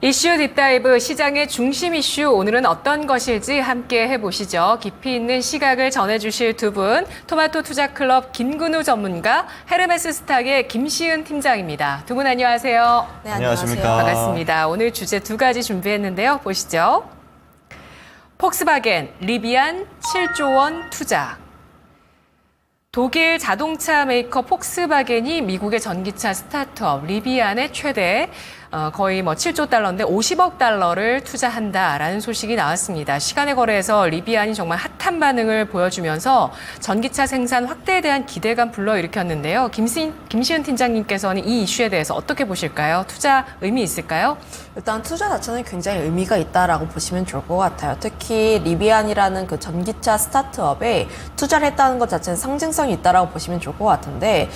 이슈 딥다이브 시장의 중심 이슈 오늘은 어떤 것일지 함께 해보시죠. 깊이 있는 시각을 전해주실 두 분, 토마토 투자클럽 김근우 전문가, 헤르메스 스탁의 김시은 팀장입니다. 두 분 안녕하세요. 네, 안녕하십니까. 반갑습니다. 오늘 주제 두 가지 준비했는데요. 보시죠. 폭스바겐, 리비안 7조 원 투자. 독일 자동차 메이커 폭스바겐이 미국의 전기차 스타트업 리비안의 최대 거의 7조 달러인데 50억 달러를 투자한다라는 소식이 나왔습니다. 시간의 거래에서 리비안이 정말 핫한 반응을 보여주면서 전기차 생산 확대에 대한 기대감 불러일으켰는데요. 김시은 팀장님께서는 이 이슈에 대해서 어떻게 보실까요? 투자 의미 있을까요? 일단 투자 자체는 굉장히 의미가 있다라고 보시면 좋을 것 같아요. 특히 리비안이라는 그 전기차 스타트업에 투자를 했다는 것 자체는 상징성이 있다라고 보시면 좋을 것 같은데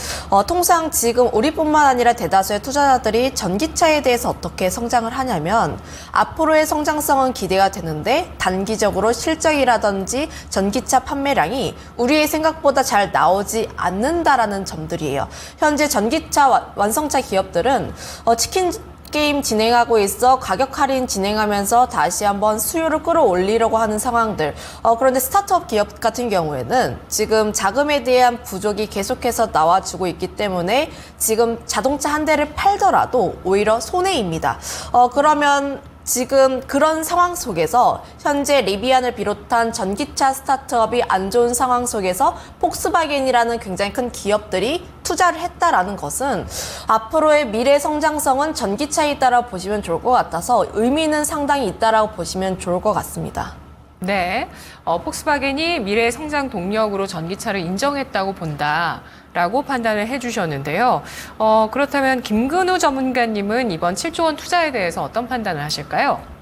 통상 지금 우리뿐만 아니라 대다수의 투자자들이 전기차에 대해서 어떻게 성장을 하냐면 앞으로의 성장성은 기대가 되는데 단기적으로 실적이라든지 전기차 판매량이 우리의 생각보다 잘 나오지 않는다라는 점들이에요. 현재 전기차 완성차 기업들은 치킨 게임 진행하고 있어 가격 할인 진행하면서 다시 한번 수요를 끌어올리려고 하는 상황들. 그런데 스타트업 기업 같은 경우에는 지금 자금에 대한 부족이 계속해서 나와주고 있기 때문에 지금 자동차 한 대를 팔더라도 오히려 손해입니다. 그러면 지금 그런 상황 속에서 현재 리비안을 비롯한 전기차 스타트업이 안 좋은 상황 속에서 폭스바겐이라는 굉장히 큰 기업들이 투자를 했다라는 것은 앞으로의 미래 성장성은 전기차에 있다라고 보시면 좋을 것 같아서 의미는 상당히 있다라고 보시면 좋을 것 같습니다. 네, 폭스바겐이 미래의 성장 동력으로 전기차를 인정했다고 본다라고 판단을 해주셨는데요. 그렇다면 김근우 전문가님은 이번 7조 원 투자에 대해서 어떤 판단을 하실까요?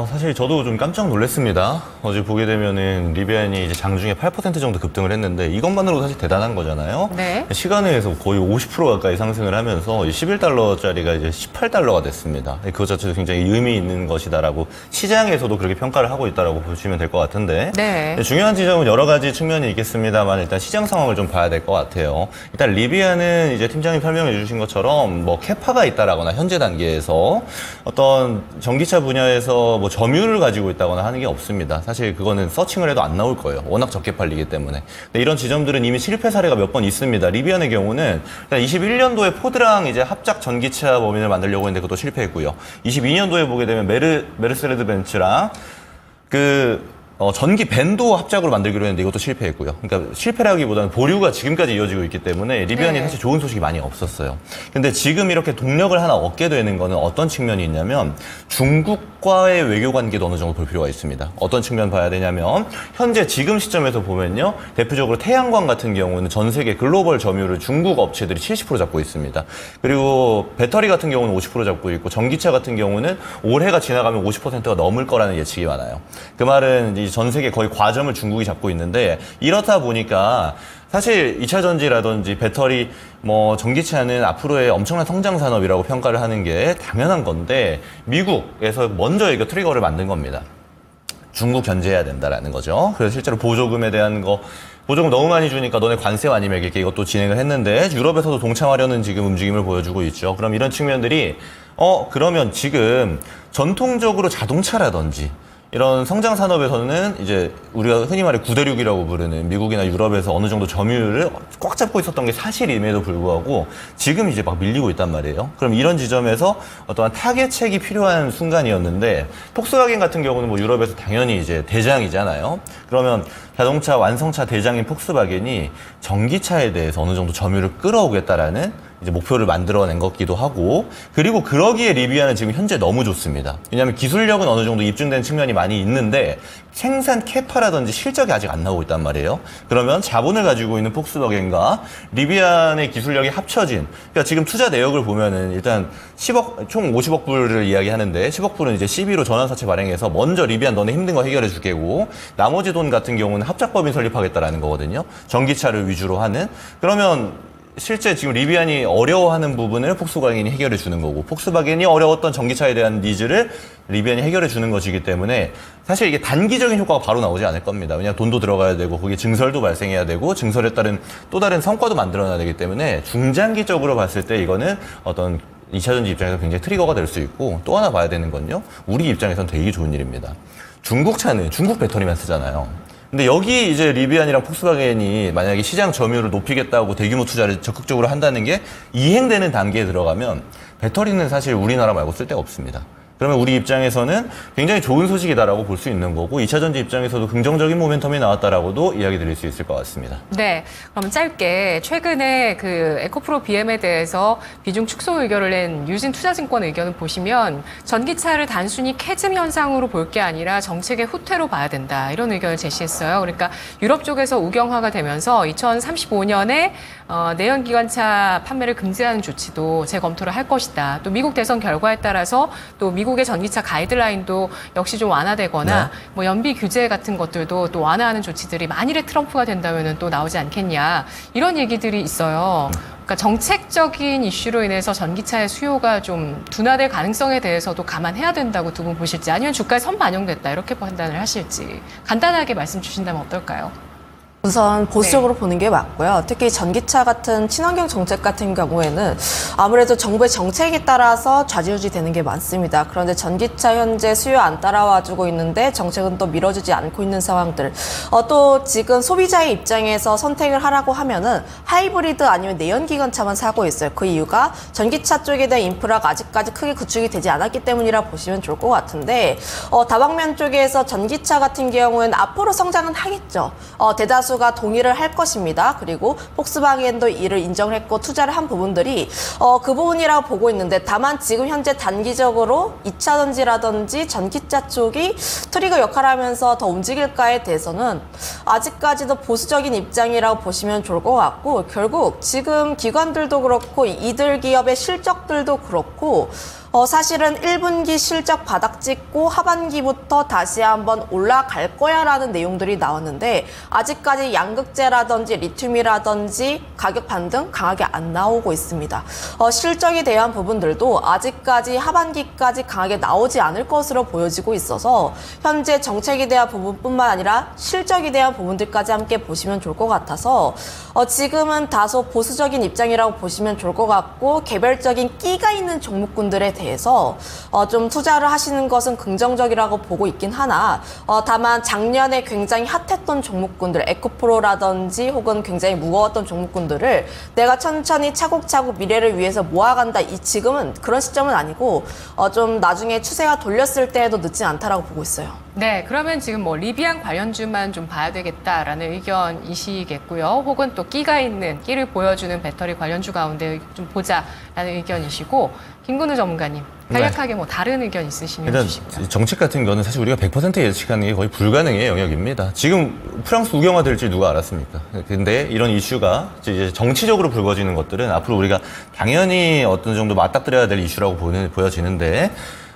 사실 저도 좀 깜짝 놀랐습니다. 어제 보게 되면은 리비안이 이제 장중에 8% 정도 급등을 했는데 이것만으로도 사실 대단한 거잖아요. 네. 시간에 의해서 거의 50% 가까이 상승을 하면서 11달러짜리가 이제 18달러가 됐습니다. 그것 자체도 굉장히 의미 있는 것이다라고 시장에서도 그렇게 평가를 하고 있다라고 보시면 될 것 같은데. 네. 중요한 지점은 여러 가지 측면이 있겠습니다만 일단 시장 상황을 좀 봐야 될 것 같아요. 일단 리비안은 이제 팀장님 설명해 주신 것처럼 캐파가 있다라거나 현재 단계에서 어떤 전기차 분야에서 점유율을 가지고 있다거나 하는 게 없습니다. 사실 그거는 서칭을 해도 안 나올 거예요. 워낙 적게 팔리기 때문에. 근데 이런 지점들은 이미 실패 사례가 몇 번 있습니다. 리비안의 경우는 일단 21년도에 포드랑 이제 합작 전기차 법인을 만들려고 했는데 그것도 실패했고요. 22년도에 보게 되면 메르세데스 벤츠랑 전기 밴도 합작으로 만들기로 했는데 이것도 실패했고요. 그러니까 실패라기보다는 보류가 지금까지 이어지고 있기 때문에 리비안이 사실 좋은 소식이 많이 없었어요. 근데 지금 이렇게 동력을 하나 얻게 되는 거는 어떤 측면이 있냐면 중국과의 외교 관계도 어느 정도 볼 필요가 있습니다. 어떤 측면 봐야 되냐면 현재 지금 시점에서 보면요. 대표적으로 태양광 같은 경우는 전 세계 글로벌 점유율을 중국 업체들이 70% 잡고 있습니다. 그리고 배터리 같은 경우는 50% 잡고 있고 전기차 같은 경우는 올해가 지나가면 50%가 넘을 거라는 예측이 많아요. 그 말은 전 세계 거의 과점을 중국이 잡고 있는데 이렇다 보니까 사실 2차 전지라든지 배터리 전기차는 앞으로의 엄청난 성장 산업이라고 평가를 하는 게 당연한 건데 미국에서 먼저 이거 트리거를 만든 겁니다. 중국 견제해야 된다라는 거죠. 그래서 실제로 보조금에 대한 보조금 너무 많이 주니까 너네 관세 많이 매길게 이것도 진행을 했는데 유럽에서도 동참하려는 지금 움직임을 보여주고 있죠. 그럼 이런 측면들이 그러면 지금 전통적으로 자동차라든지 이런 성장 산업에서는 이제 우리가 흔히 말해 9대6이라고 부르는 미국이나 유럽에서 어느 정도 점유율을 꽉 잡고 있었던 게 사실임에도 불구하고 지금 이제 막 밀리고 있단 말이에요. 그럼 이런 지점에서 어떠한 타겟책이 필요한 순간이었는데 폭스바겐 같은 경우는 유럽에서 당연히 이제 대장이잖아요. 그러면 자동차 완성차 대장인 폭스바겐이 전기차에 대해서 어느 정도 점유율을 끌어오겠다라는 이제 목표를 만들어낸 것기도 하고 그리고 그러기에 리비안은 지금 현재 너무 좋습니다. 왜냐하면 기술력은 어느 정도 입증된 측면이 많이 있는데 생산 캐파라든지 실적이 아직 안 나오고 있단 말이에요. 그러면 자본을 가지고 있는 폭스바겐과 리비안의 기술력이 합쳐진 그러니까 지금 투자 내역을 보면은 일단 총 50억 불을 이야기하는데 10억 불은 이제 CB로 전환사채 발행해서 먼저 리비안 너네 힘든 거 해결해 줄게고 나머지 돈 같은 경우는 합작법인 설립하겠다라는 거거든요. 전기차를 위주로 하는 그러면 실제 지금 리비안이 어려워하는 부분을 폭스바겐이 해결해 주는 거고 폭스바겐이 어려웠던 전기차에 대한 니즈를 리비안이 해결해 주는 것이기 때문에 사실 이게 단기적인 효과가 바로 나오지 않을 겁니다. 왜냐하면 돈도 들어가야 되고 거기에 증설도 발생해야 되고 증설에 따른 또 다른 성과도 만들어내야 되기 때문에 중장기적으로 봤을 때 이거는 어떤 2차 전지 입장에서 굉장히 트리거가 될 수 있고 또 하나 봐야 되는 건요. 우리 입장에서는 되게 좋은 일입니다. 중국 차는 중국 배터리만 쓰잖아요. 근데 여기 이제 리비안이랑 폭스바겐이 만약에 시장 점유율을 높이겠다고 대규모 투자를 적극적으로 한다는 게 이행되는 단계에 들어가면 배터리는 사실 우리나라 말고 쓸 데가 없습니다. 그러면 우리 입장에서는 굉장히 좋은 소식이다라고 볼 수 있는 거고 2차 전지 입장에서도 긍정적인 모멘텀이 나왔다라고도 이야기 드릴 수 있을 것 같습니다. 네, 그럼 짧게 최근에 그 에코프로 BM에 대해서 비중 축소 의견을 낸 유진 투자증권 의견을 보시면 전기차를 단순히 캐즘 현상으로 볼 게 아니라 정책의 후퇴로 봐야 된다 이런 의견을 제시했어요. 그러니까 유럽 쪽에서 우경화가 되면서 2035년에 내연기관차 판매를 금지하는 조치도 재검토를 할 것이다. 또 미국 대선 결과에 따라서 또 미국의 전기차 가이드라인도 역시 좀 완화되거나 뭐 연비 규제 같은 것들도 또 완화하는 조치들이 만일에 트럼프가 된다면은 또 나오지 않겠냐 이런 얘기들이 있어요. 그러니까 정책적인 이슈로 인해서 전기차의 수요가 좀 둔화될 가능성에 대해서도 감안해야 된다고 두 분 보실지 아니면 주가에 선반영됐다 이렇게 판단을 하실지 간단하게 말씀 주신다면 어떨까요? 우선 보수적으로 보는 게 맞고요. 특히 전기차 같은 친환경 정책 같은 경우에는 아무래도 정부의 정책에 따라서 좌지우지 되는 게 많습니다. 그런데 전기차 현재 수요 안 따라와주고 있는데 정책은 또 밀어주지 않고 있는 상황들. 또 지금 소비자의 입장에서 선택을 하라고 하면은 하이브리드 아니면 내연기관차만 사고 있어요. 그 이유가 전기차 쪽에 대한 인프라가 아직까지 크게 구축이 되지 않았기 때문이라 보시면 좋을 것 같은데 다방면 쪽에서 전기차 같은 경우에는 앞으로 성장은 하겠죠. 대다수가 동의를 할 것입니다. 그리고 폭스바겐도 이를 인정했고 투자를 한 부분들이 그 부분이라고 보고 있는데 다만 지금 현재 단기적으로 2차 전지라든지 전기차 쪽이 트리거 역할을 하면서 더 움직일까에 대해서는 아직까지도 보수적인 입장이라고 보시면 좋을 것 같고 결국 지금 기관들도 그렇고 이들 기업의 실적들도 그렇고 사실은 1분기 실적 바닥 찍고 하반기부터 다시 한번 올라갈 거야 라는 내용들이 나왔는데 아직까지 양극재라든지 리튬이라든지 가격 반등 강하게 안 나오고 있습니다. 실적에 대한 부분들도 아직까지 하반기까지 강하게 나오지 않을 것으로 보여지고 있어서 현재 정책에 대한 부분뿐만 아니라 실적에 대한 부분들까지 함께 보시면 좋을 것 같아서 지금은 다소 보수적인 입장이라고 보시면 좋을 것 같고 개별적인 끼가 있는 종목군들에 대해서 좀 투자를 하시는 것은 긍정적이라고 보고 있긴 하나 다만 작년에 굉장히 핫했던 종목군들 에코프로라든지 혹은 굉장히 무거웠던 종목군들을 내가 천천히 차곡차곡 미래를 위해서 모아간다 지금은 그런 시점은 아니고 좀 나중에 추세가 돌렸을 때에도 늦지 않다라고 보고 있어요. 네, 그러면 지금 뭐 리비안 관련주만 좀 봐야 되겠다라는 의견이시겠고요. 혹은 또 끼가 있는 끼를 보여주는 배터리 관련주 가운데 좀 보자라는 의견이시고 김근우 전문가님 간략하게 뭐 다른 의견 있으시면 일단 주시고요. 정책 같은 거는 사실 우리가 100% 예측하는 게 거의 불가능의 영역입니다. 지금 프랑스 우경화 될지 누가 알았습니까? 근데 이런 이슈가 이제 정치적으로 불거지는 것들은 앞으로 우리가 당연히 어떤 정도 맞닥뜨려야 될 이슈라고 보여지는데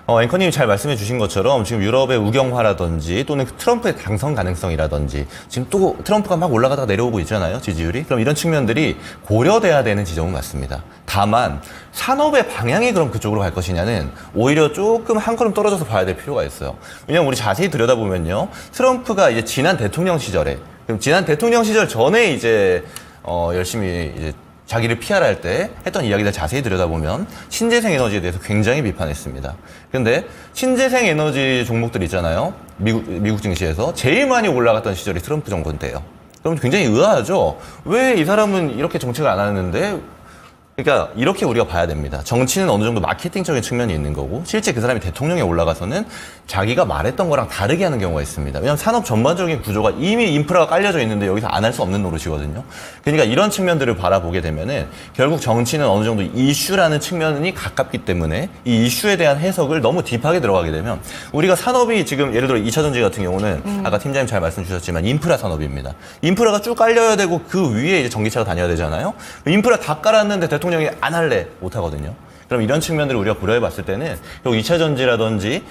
앵커님이 잘 말씀해 주신 것처럼 지금 유럽의 우경화라든지 또는 트럼프의 당선 가능성이라든지 지금 또 트럼프가 막 올라가다가 내려오고 있잖아요, 지지율이. 그럼 이런 측면들이 고려돼야 되는 지점은 맞습니다. 다만 산업의 방향이 그럼 그쪽으로 갈 것이냐는 오히려 조금 한 걸음 떨어져서 봐야 될 필요가 있어요. 왜냐하면 우리 자세히 들여다보면요, 트럼프가 이제 지난 대통령 시절에, 그럼 지난 대통령 시절 전에 이제 열심히 이제 자기를 피하라 할 때 했던 이야기들 자세히 들여다보면 신재생 에너지에 대해서 굉장히 비판했습니다. 그런데 신재생 에너지 종목들 있잖아요. 미국 증시에서 제일 많이 올라갔던 시절이 트럼프 정권인데요. 그럼 굉장히 의아하죠. 왜 이 사람은 이렇게 정책을 안 하는데? 그러니까 이렇게 우리가 봐야 됩니다. 정치는 어느 정도 마케팅적인 측면이 있는 거고 실제 그 사람이 대통령에 올라가서는 자기가 말했던 거랑 다르게 하는 경우가 있습니다. 왜냐하면 산업 전반적인 구조가 이미 인프라가 깔려져 있는데 여기서 안 할 수 없는 노릇이거든요. 그러니까 이런 측면들을 바라보게 되면은 결국 정치는 어느 정도 이슈라는 측면이 가깝기 때문에 이 이슈에 대한 해석을 너무 딥하게 들어가게 되면 우리가 산업이 지금 예를 들어 2차 전지 같은 경우는 아까 팀장님 잘 말씀 주셨지만 인프라 산업입니다. 인프라가 쭉 깔려야 되고 그 위에 이제 전기차가 다녀야 되잖아요. 인프라 다 깔았는데 대통령이 안 할래 못 하거든요. 그럼 이런 측면들을 우리가 고려해 봤을 때는 결국 2차 전지라든지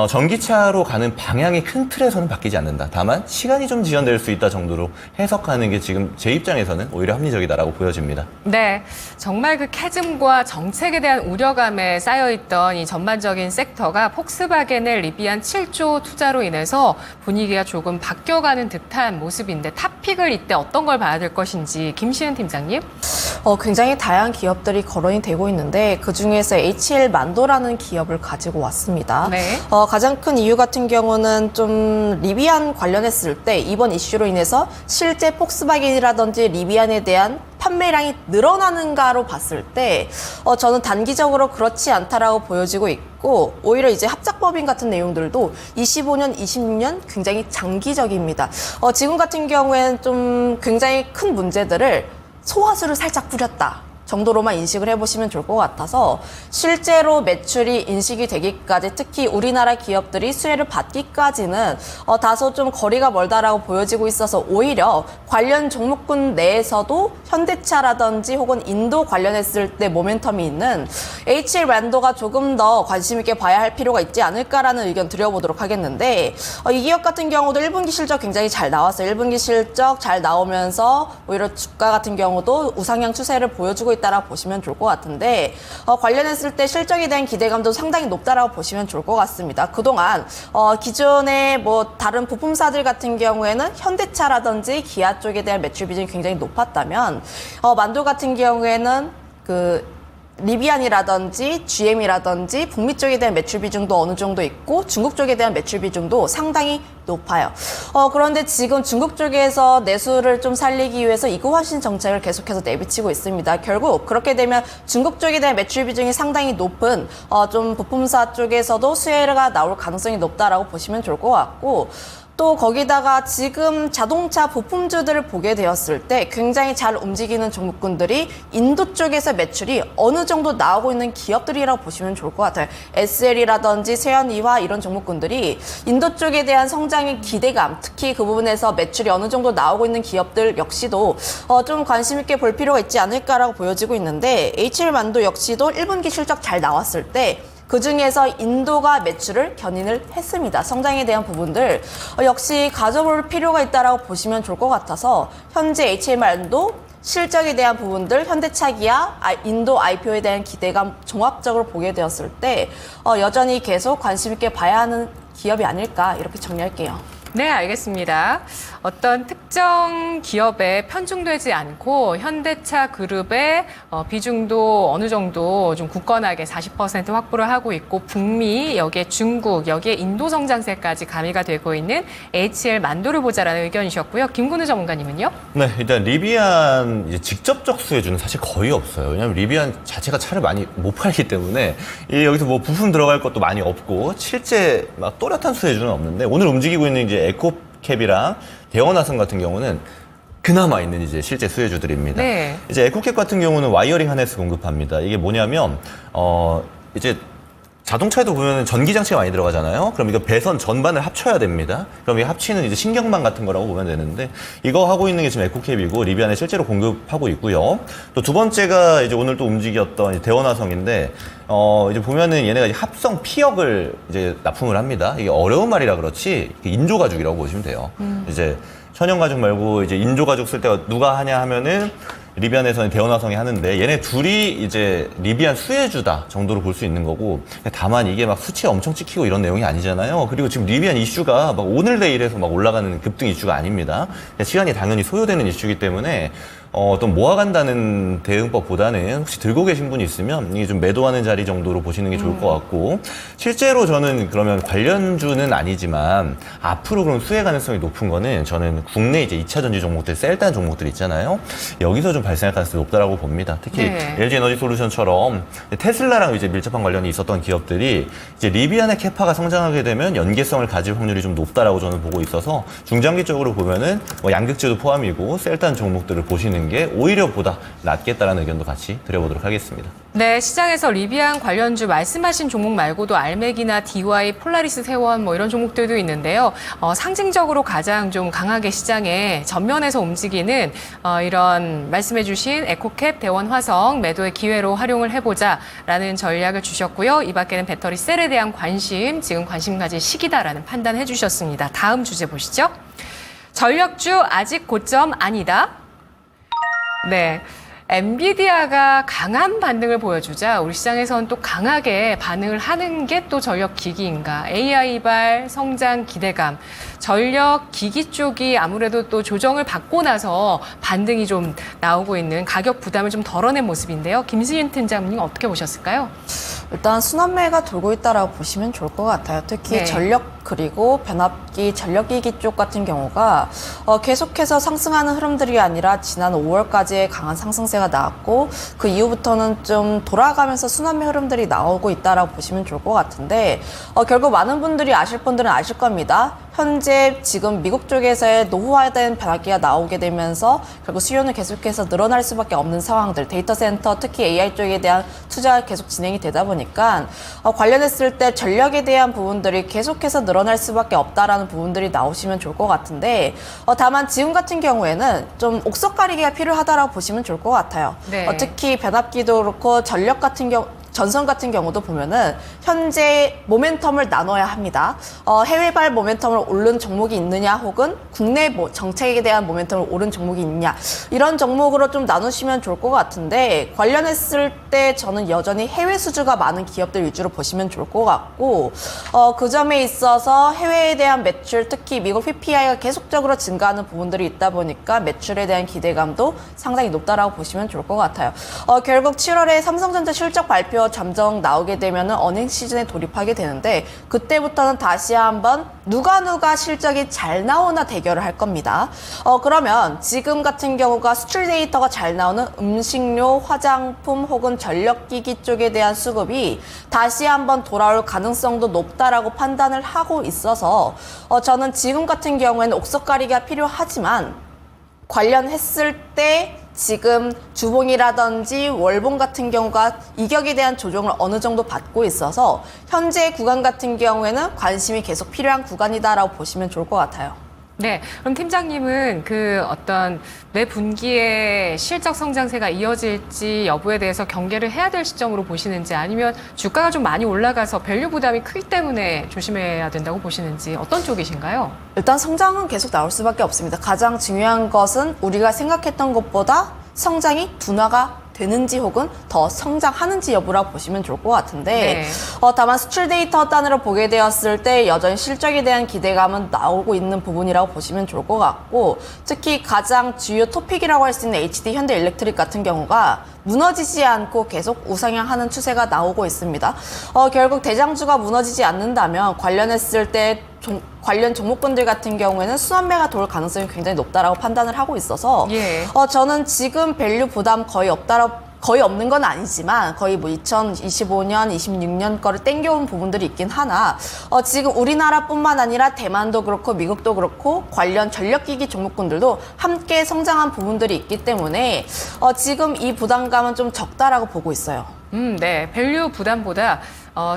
전기차로 가는 방향이 큰 틀에서는 바뀌지 않는다. 다만 시간이 좀 지연될 수 있다 정도로 해석하는 게 지금 제 입장에서는 오히려 합리적이다라고 보여집니다. 네, 정말 그 캐즘과 정책에 대한 우려감에 쌓여있던 이 전반적인 섹터가 폭스바겐의 리비안 7조 투자로 인해서 분위기가 조금 바뀌어가는 듯한 모습인데 탑픽을 이때 어떤 걸 봐야 될 것인지 김시은 팀장님? 굉장히 다양한 기업들이 거론이 되고 있는데 그중에서 HL 만도라는 기업을 가지고 왔습니다. 네. 가장 큰 이유 같은 경우는 좀 리비안 관련했을 때 이번 이슈로 인해서 실제 폭스바겐이라든지 리비안에 대한 판매량이 늘어나는가로 봤을 때 저는 단기적으로 그렇지 않다라고 보여지고 있고 오히려 이제 합작법인 같은 내용들도 25년, 26년 굉장히 장기적입니다. 지금 같은 경우에는 좀 굉장히 큰 문제들을 소화수를 살짝 뿌렸다 정도로만 인식을 해보시면 좋을 것 같아서 실제로 매출이 인식이 되기까지 특히 우리나라 기업들이 수혜를 받기까지는 다소 좀 거리가 멀다라고 보여지고 있어서 오히려 관련 종목군 내에서도 현대차라든지 혹은 인도 관련했을 때 모멘텀이 있는 HL 랜도가 조금 더 관심 있게 봐야 할 필요가 있지 않을까라는 의견 드려보도록 하겠는데 이 기업 같은 경우도 1분기 실적 굉장히 잘 나왔어요. 1분기 실적 잘 나오면서 오히려 주가 같은 경우도 우상향 추세를 보여주고 있다라고 보시면 좋을 것 같은데 관련했을 때 실적에 대한 기대감도 상당히 높다라고 보시면 좋을 것 같습니다. 그동안 기존의 뭐 다른 부품사들 같은 경우에는 현대차라든지 기아 쪽에 대한 매출 비중이 굉장히 높았다면 만도 같은 경우에는 리비안이라든지 GM이라든지 북미 쪽에 대한 매출 비중도 어느 정도 있고 중국 쪽에 대한 매출 비중도 상당히 높아요. 그런데 지금 중국 쪽에서 내수를 좀 살리기 위해서 이구화신 정책을 계속해서 내비치고 있습니다. 결국 그렇게 되면 중국 쪽에 대한 매출 비중이 상당히 높은 좀 부품사 쪽에서도 수혜가 나올 가능성이 높다라고 보시면 좋을 것 같고 또 거기다가 지금 자동차 부품주들을 보게 되었을 때 굉장히 잘 움직이는 종목군들이 인도 쪽에서 매출이 어느 정도 나오고 있는 기업들이라고 보시면 좋을 것 같아요. SL이라든지 세연이화 이런 종목군들이 인도 쪽에 대한 성장의 기대감, 특히 그 부분에서 매출이 어느 정도 나오고 있는 기업들 역시도 좀 관심 있게 볼 필요가 있지 않을까라고 보여지고 있는데 HL만도 역시도 1분기 실적 잘 나왔을 때 그중에서 인도가 매출을 견인을 했습니다. 성장에 대한 부분들 역시 가져볼 필요가 있다라고 보시면 좋을 것 같아서 현재 HMR도 실적에 대한 부분들 현대차 기아 인도 IPO에 대한 기대감 종합적으로 보게 되었을 때 여전히 계속 관심 있게 봐야 하는 기업이 아닐까 이렇게 정리할게요. 네, 알겠습니다. 어떤 특정 기업에 편중되지 않고 현대차 그룹의 비중도 어느 정도 좀 굳건하게 40% 확보를 하고 있고 북미, 여기에 중국, 여기에 인도 성장세까지 가미가 되고 있는 HL 만도를 보자라는 의견이셨고요. 김근우 전문가님은요? 네, 일단 리비안 이제 직접적 수혜주는 사실 거의 없어요. 왜냐하면 리비안 자체가 차를 많이 못 팔기 때문에 여기서 뭐 부품 들어갈 것도 많이 없고 실제 막 또렷한 수혜주는 없는데 오늘 움직이고 있는 이제 에코캡이랑 대원화성 같은 경우는 그나마 있는 이제 실제 수혜주들입니다. 네. 이제 에코캡 같은 경우는 와이어링 하네스 공급합니다. 이게 뭐냐면 이제 자동차에도 보면 전기 장치가 많이 들어가잖아요. 그럼 이거 배선 전반을 합쳐야 됩니다. 그럼 이 합치는 이제 신경망 같은 거라고 보면 되는데 이거 하고 있는 게 지금 에코캡이고 리비안에 실제로 공급하고 있고요. 또 두 번째가 이제 오늘 또 움직였던 대원화성인데 이제 보면은 얘네가 이제 합성 피혁을 이제 납품을 합니다. 이게 어려운 말이라 그렇지 인조 가죽이라고 보시면 돼요. 이제 천연 가죽 말고 이제 인조 가죽 쓸 때가 누가 하냐 하면은 리비안에서는 대원화성이 하는데 얘네 둘이 이제 리비안 수혜주다 정도로 볼 수 있는 거고 다만 이게 막 수치에 엄청 찍히고 이런 내용이 아니잖아요. 그리고 지금 리비안 이슈가 막 오늘 내일에서 막 올라가는 급등 이슈가 아닙니다. 시간이 당연히 소요되는 이슈이기 때문에 어떤 모아간다는 대응법보다는 혹시 들고 계신 분이 있으면 이게 좀 매도하는 자리 정도로 보시는 게 좋을 것 같고 실제로 저는 그러면 관련주는 아니지만 앞으로 그럼 수혜 가능성이 높은 거는 저는 국내 이제 2차 전지 종목들 셀단 종목들 있잖아요. 여기서 좀 발생할 가능성이 높다라고 봅니다. 특히 네. LG 에너지 솔루션처럼 테슬라랑 이제 밀접한 관련이 있었던 기업들이 이제 리비안의 캐파가 성장하게 되면 연계성을 가질 확률이 좀 높다라고 저는 보고 있어서 중장기적으로 보면은 뭐 양극재도 포함이고 셀단 종목들을 보시는 보는 게 오히려 보다 낫겠다라는 의견도 같이 드려보도록 하겠습니다. 네, 시장에서 리비안 관련주 말씀하신 종목 말고도 알맥이나 DY, 폴라리스 세원 뭐 이런 종목들도 있는데요. 상징적으로 가장 좀 강하게 시장에 전면에서 움직이는 이런 말씀해주신 에코캡, 대원, 화성 매도의 기회로 활용을 해보자라는 전략을 주셨고요. 이 밖에는 배터리 셀에 대한 관심, 지금 관심 가질 시기다라는 판단해 주셨습니다. 다음 주제 보시죠. 전력주 아직 고점 아니다. 네. 엔비디아가 강한 반등을 보여주자 우리 시장에서는 또 강하게 반응을 하는 게 또 전력 기기인가. AI 발 성장 기대감. 전력 기기 쪽이 아무래도 또 조정을 받고 나서 반등이 좀 나오고 있는 가격 부담을 좀 덜어낸 모습인데요. 김수진 팀장님 어떻게 보셨을까요? 일단 순환매가 돌고 있다라고 보시면 좋을 것 같아요. 특히 네. 전력 그리고 변압기, 전력기기 쪽 같은 경우가 계속해서 상승하는 흐름들이 아니라 지난 5월까지의 강한 상승세가 나왔고 그 이후부터는 좀 돌아가면서 순환매 흐름들이 나오고 있다라고 보시면 좋을 것 같은데 결국 많은 분들이 아실 분들은 아실 겁니다. 현재 지금 미국 쪽에서의 노후화된 변압기가 나오게 되면서 결국 수요는 계속해서 늘어날 수밖에 없는 상황들, 데이터 센터, 특히 AI 쪽에 대한 투자가 계속 진행이 되다 보니까 관련했을 때 전력에 대한 부분들이 계속해서 늘어날 수밖에 없다라는 부분들이 나오시면 좋을 것 같은데 다만 지금 같은 경우에는 좀 옥석 가리기가 필요하다라고 보시면 좋을 것 같아요. 네. 특히 변압기도 그렇고 전력 같은 경우 전선 같은 경우도 보면은 현재 모멘텀을 나눠야 합니다. 해외발 모멘텀을 오른 종목이 있느냐 혹은 국내 정책에 대한 모멘텀을 오른 종목이 있느냐 이런 종목으로 좀 나누시면 좋을 것 같은데 관련했을 때 저는 여전히 해외 수주가 많은 기업들 위주로 보시면 좋을 것 같고 그 점에 있어서 해외에 대한 매출 특히 미국 PPI가 계속적으로 증가하는 부분들이 있다 보니까 매출에 대한 기대감도 상당히 높다라고 보시면 좋을 것 같아요. 결국 7월에 삼성전자 실적 발표 잠정 나오게 되면은 어닝 시즌에 돌입하게 되는데 그때부터는 다시 한번 누가 실적이 잘 나오나 대결을 할 겁니다. 그러면 지금 같은 경우가 수출 데이터가 잘 나오는 음식료, 화장품 혹은 전력기기 쪽에 대한 수급이 다시 한번 돌아올 가능성도 높다라고 판단을 하고 있어서 저는 지금 같은 경우에는 옥석 가리기가 필요하지만 관련했을 때 지금 주봉이라든지 월봉 같은 경우가 이격에 대한 조정을 어느 정도 받고 있어서 현재 구간 같은 경우에는 관심이 계속 필요한 구간이다라고 보시면 좋을 것 같아요. 네, 그럼 팀장님은 그 어떤 매 분기에 실적 성장세가 이어질지 여부에 대해서 경계를 해야 될 시점으로 보시는지 아니면 주가가 좀 많이 올라가서 밸류 부담이 크기 때문에 조심해야 된다고 보시는지 어떤 쪽이신가요? 일단 성장은 계속 나올 수밖에 없습니다. 가장 중요한 것은 우리가 생각했던 것보다 성장이 둔화가 되는지 혹은 더 성장하는지 여부라고 보시면 좋을 것 같은데 네. 다만 수출 데이터 단으로 보게 되었을 때 여전히 실적에 대한 기대감은 나오고 있는 부분이라고 보시면 좋을 것 같고 특히 가장 주요 토픽이라고 할 수 있는 HD 현대일렉트릭 같은 경우가 무너지지 않고 계속 우상향하는 추세가 나오고 있습니다. 결국 대장주가 무너지지 않는다면 관련했을 때 관련 종목군들 같은 경우에는 수환매가 돌 가능성이 굉장히 높다라고 판단을 하고 있어서 예. 저는 지금 밸류 부담 거의 없는 건 아니지만 거의 뭐 2025년, 26년 거를 땡겨온 부분들이 있긴 하나 지금 우리나라뿐만 아니라 대만도 그렇고 미국도 그렇고 관련 전력기기 종목군들도 함께 성장한 부분들이 있기 때문에 지금 이 부담감은 좀 적다라고 보고 있어요. 네. 밸류 부담보다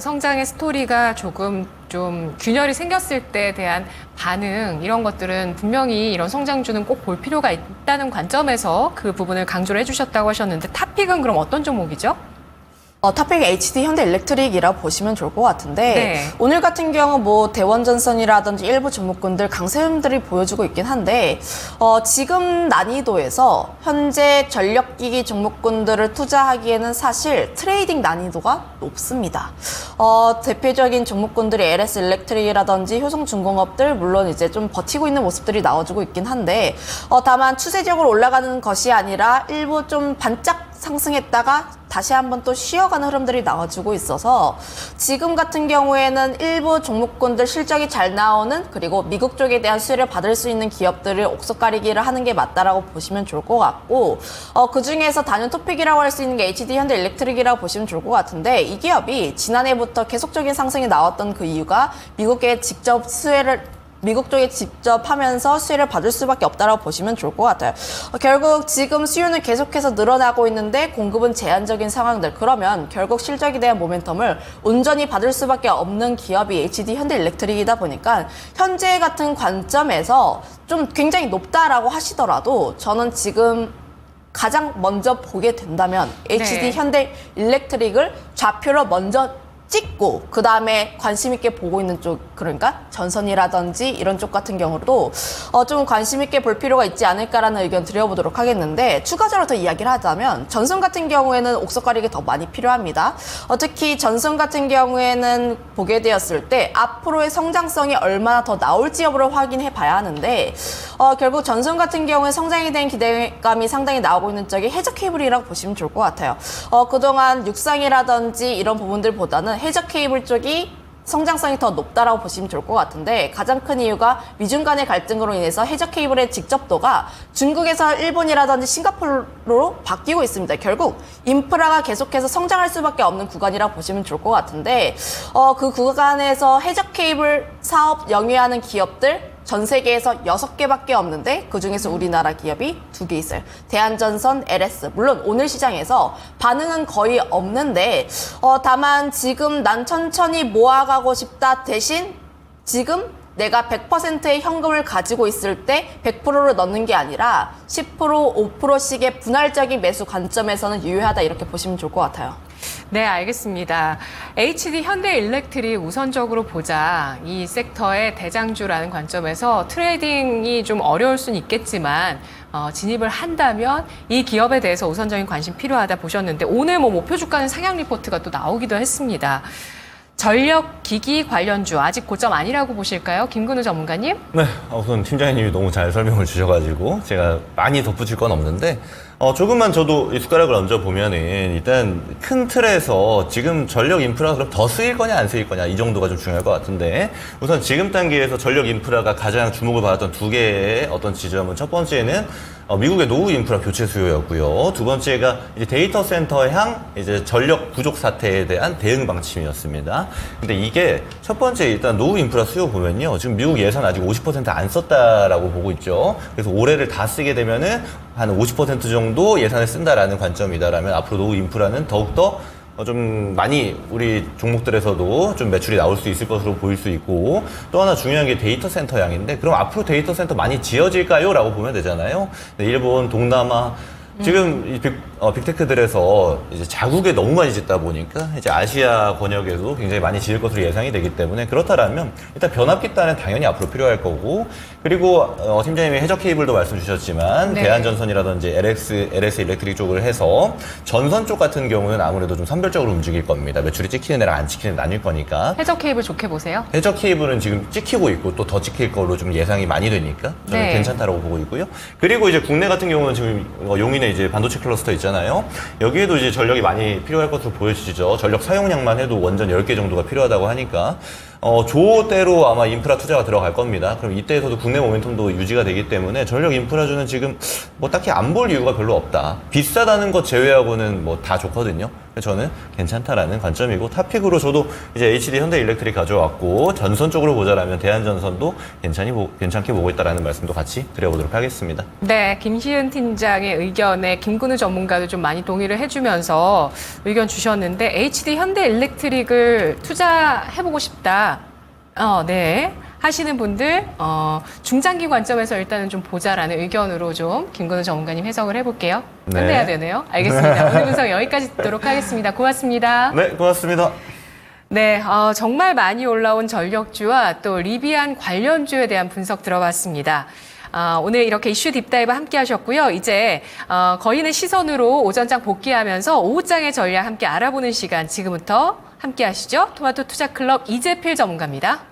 성장의 스토리가 조금 좀 균열이 생겼을 때에 대한 반응 이런 것들은 분명히 이런 성장주는 꼭 볼 필요가 있다는 관점에서 그 부분을 강조를 해주셨다고 하셨는데 탑픽은 그럼 어떤 종목이죠? 탑픽 HD 현대일렉트릭이라고 보시면 좋을 것 같은데 네. 오늘 같은 경우 뭐 대원전선이라든지 일부 종목군들 강세 흐름들이 보여주고 있긴 한데 지금 난이도에서 현재 전력기기 종목군들을 투자하기에는 사실 트레이딩 난이도가 높습니다. 대표적인 종목군들이 LS 일렉트릭이라든지 효성중공업들 물론 이제 좀 버티고 있는 모습들이 나와주고 있긴 한데 다만 추세적으로 올라가는 것이 아니라 일부 좀 반짝 상승했다가 다시 한번 또 쉬어가는 흐름들이 나와주고 있어서 지금 같은 경우에는 일부 종목군들 실적이 잘 나오는 그리고 미국 쪽에 대한 수혜를 받을 수 있는 기업들을 옥석 가리기를 하는 게 맞다라고 보시면 좋을 것 같고 그중에서 단연 토픽이라고 할 수 있는 게 HD 현대일렉트릭이라고 보시면 좋을 것 같은데 이 기업이 지난해부터 계속적인 상승이 나왔던 그 이유가 미국에 직접 수혜를 미국 쪽에 직접 하면서 수혜를 받을 수밖에 없다라고 보시면 좋을 것 같아요. 결국 지금 수요는 계속해서 늘어나고 있는데 공급은 제한적인 상황들. 그러면 결국 실적에 대한 모멘텀을 온전히 받을 수밖에 없는 기업이 HD 현대일렉트릭이다 보니까 현재 같은 관점에서 좀 굉장히 높다라고 하시더라도 저는 지금 가장 먼저 보게 된다면 HD 현대일렉트릭을 좌표로 먼저 찍고 그 다음에 관심 있게 보고 있는 쪽, 그러니까 전선이라든지 이런 쪽 같은 경우도 좀 관심 있게 볼 필요가 있지 않을까라는 의견 드려보도록 하겠는데, 추가적으로 더 이야기를 하자면 전선 같은 경우에는 옥석 가리기 더 많이 필요합니다. 특히 전선 같은 경우에는 보게 되었을 때 앞으로의 성장성이 얼마나 더 나올지 여부를 확인해 봐야 하는데, 결국 전선 같은 경우에 성장에 대한 기대감이 상당히 나오고 있는 쪽이 해저 케이블이라고 보시면 좋을 것 같아요. 그동안 육상이라든지 이런 부분들보다는 해저 케이블 쪽이 성장성이 더 높다라고 보시면 좋을 것 같은데, 가장 큰 이유가 미중 간의 갈등으로 인해서 해저 케이블의 직접도가 중국에서 일본이라든지 싱가포르로 바뀌고 있습니다. 결국 인프라가 계속해서 성장할 수밖에 없는 구간이라고 보시면 좋을 것 같은데, 그 구간에서 해저 케이블 사업 영위하는 기업들 전 세계에서 6개밖에 없는데 그중에서 우리나라 기업이 2개 있어요. 대한전선, LS. 물론 오늘 시장에서 반응은 거의 없는데, 다만 지금 난 천천히 모아가고 싶다 대신 지금 내가 100%의 현금을 가지고 있을 때 100%를 넣는 게 아니라 10%, 5%씩의 분할적인 매수 관점에서는 유효하다, 이렇게 보시면 좋을 것 같아요. 네, 알겠습니다. HD 현대일렉트릭 우선적으로 보자. 이 섹터의 대장주라는 관점에서 트레이딩이 좀 어려울 수는 있겠지만 진입을 한다면 이 기업에 대해서 우선적인 관심 필요하다 보셨는데, 오늘 목표 주가는 상향 리포트가 또 나오기도 했습니다. 전력기기 관련주 아직 고점 아니라고 보실까요? 김근우 전문가님? 네, 우선 팀장님이 너무 잘 설명을 주셔가지고 제가 많이 덧붙일 건 없는데, 조금만 저도 이 숟가락을 얹어보면은 일단 큰 틀에서 지금 전력 인프라가 그럼 더 쓰일 거냐 안 쓰일 거냐 이 정도가 좀 중요할 것 같은데, 우선 지금 단계에서 전력 인프라가 가장 주목을 받았던 2개의 어떤 지점은, 첫 번째는 미국의 노후 인프라 교체 수요였고요. 두 번째가 이제 데이터 센터향 이제 전력 부족 사태에 대한 대응 방침이었습니다. 근데 이게 첫 번째 일단 노후 인프라 수요 보면요, 지금 미국 예산 아직 50% 안 썼다라고 보고 있죠. 그래서 올해를 다 쓰게 되면은 한 50% 정도 예산을 쓴다라는 관점이다라면 앞으로 노후 인프라는 더욱더 좀 많이 우리 종목들에서도 좀 매출이 나올 수 있을 것으로 보일 수 있고, 또 하나 중요한 게 데이터 센터 양인데, 그럼 앞으로 데이터 센터 많이 지어질까요? 라고 보면 되잖아요. 일본, 동남아, 지금 이 빅테크들에서 이제 자국에 너무 많이 짓다 보니까 이제 아시아 권역에도 굉장히 많이 지을 것으로 예상이 되기 때문에, 그렇다라면 일단 변압기단은 당연히 앞으로 필요할 거고, 그리고 팀장님이 해저 케이블도 말씀 주셨지만 네. 대한전선이라든지 LS 일렉트릭 쪽을 해서 전선 쪽 같은 경우는 아무래도 좀 선별적으로 움직일 겁니다. 매출이 찍히는 애랑 안 찍히는 애 나뉠 거니까. 해저 케이블 좋게 보세요. 해저 케이블은 지금 찍히고 있고 또 더 찍힐 걸로 좀 예상이 많이 되니까 저는 네. 괜찮다라고 보고 있고요. 그리고 이제 국내 같은 경우는 지금 용인에 이제 반도체 클러스터 있잖아요. 여기에도 이제 전력이 많이 필요할 것으로 보여지죠. 전력 사용량만 해도 원전 10개 정도가 필요하다고 하니까 조대로 아마 인프라 투자가 들어갈 겁니다. 그럼 이때에서도 국내 모멘텀도 유지가 되기 때문에 전력 인프라주는 지금 뭐 딱히 안 볼 이유가 별로 없다. 비싸다는 것 제외하고는 뭐 다 좋거든요. 그래서 저는 괜찮다라는 관점이고, 탑픽으로 저도 이제 HD 현대일렉트릭 가져왔고, 전선 쪽으로 보자라면 대한전선도 괜찮게 보고 있다라는 말씀도 같이 드려보도록 하겠습니다. 네, 김희은 팀장의 의견에 김근우 전문가도 좀 많이 동의를 해주면서 의견 주셨는데, HD 현대일렉트릭을 투자해보고 싶다. 네. 하시는 분들, 중장기 관점에서 일단은 좀 보자라는 의견으로 좀 김근우 전문가님 해석을 해볼게요. 네. 끝내야 되네요. 알겠습니다. 오늘 분석 여기까지 듣도록 하겠습니다. 고맙습니다. 네, 고맙습니다. 네, 정말 많이 올라온 전력주와 또 리비안 관련주에 대한 분석 들어봤습니다. 오늘 이렇게 이슈 딥다이브 함께 하셨고요. 이제 거인의 시선으로 오전장 복귀하면서 오후장의 전략 함께 알아보는 시간 지금부터 함께 하시죠. 토마토 투자클럽 이재필 전문가입니다.